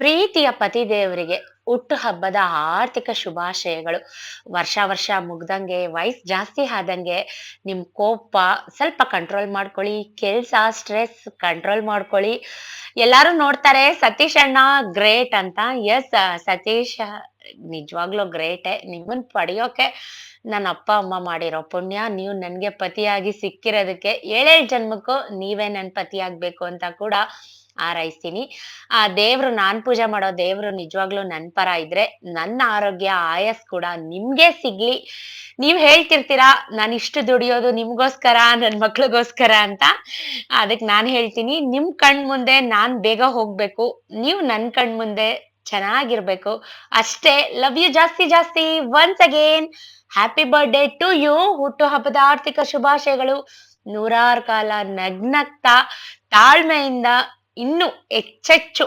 ಪ್ರೀತಿಯ ಪತಿದೇವರಿಗೆ ಹುಟ್ಟು ಹಬ್ಬದ ಆರ್ಥಿಕ ಶುಭಾಶಯಗಳು. ವರ್ಷ ವರ್ಷ ಮುಗ್ದಂಗೆ ವಯಸ್ಸು ಜಾಸ್ತಿ ಆದಂಗೆ ನಿಮ್ ಕೋಪ ಸ್ವಲ್ಪ ಕಂಟ್ರೋಲ್ ಮಾಡ್ಕೊಳ್ಳಿ. ಕೆಲ್ಸ ಸ್ಟ್ರೆಸ್ ಕಂಟ್ರೋಲ್ ಮಾಡ್ಕೊಳ್ಳಿ. ಎಲ್ಲಾರು ನೋಡ್ತಾರೆ ಸತೀಶ್ ಅಣ್ಣ ಗ್ರೇಟ್ ಅಂತ. ಎಸ್, ಸತೀಶ್ ನಿಜವಾಗ್ಲೂ ಗ್ರೇಟೆ. ನಿಮ್ಮನ್ ಪಡೆಯೋಕೆ ನನ್ನ ಅಪ್ಪ ಅಮ್ಮ ಮಾಡಿರೋ ಪುಣ್ಯ. ನೀವು ನನ್ಗೆ ಪತಿಯಾಗಿ ಸಿಕ್ಕಿರೋದಕ್ಕೆ ಏಳೇಳ್ ಜನ್ಮಕ್ಕೂ ನೀವೇ ನನ್ ಪತಿಯಾಗ್ಬೇಕು ಅಂತ ಕೂಡ ಹಾರೈಸ್ತೀನಿ. ಆ ದೇವ್ರು, ನಾನ್ ಪೂಜೆ ಮಾಡೋ ದೇವ್ರು ನಿಜವಾಗ್ಲೂ ನನ್ ಪರ ಇದ್ರೆ ನನ್ನ ಆರೋಗ್ಯ ಆಯಸ್ ಕೂಡ ನಿಮ್ಗೆ ಸಿಗ್ಲಿ. ನೀವ್ ಹೇಳ್ತಿರ್ತೀರಾ ನಾನ್ ಇಷ್ಟು ದುಡಿಯೋದು ನಿಮ್ಗೋಸ್ಕರ, ನನ್ ಮಕ್ಳಿಗೋಸ್ಕರ ಅಂತ. ಅದಕ್ ನಾನ್ ಹೇಳ್ತೀನಿ, ನಿಮ್ ಕಣ್ ಮುಂದೆ ನಾನ್ ಬೇಗ ಹೋಗ್ಬೇಕು, ನೀವ್ ನನ್ ಕಣ್ ಮುಂದೆ ಚೆನ್ನಾಗಿರ್ಬೇಕು ಅಷ್ಟೇ. ಲವ್ ಯು ಜಾಸ್ತಿ ಜಾಸ್ತಿ. Once again happy birthday to you. ಹುಟ್ಟು ಹಬ್ಬದ ಆರ್ಥಿಕ ಶುಭಾಶಯಗಳು. ನೂರಾರು ಕಾಲ ನಗ್ನಗ್ತಾ ತಾಳ್ಮೆಯಿಂದ ಇನ್ನೂ ಹೆಚ್ಚೆಚ್ಚು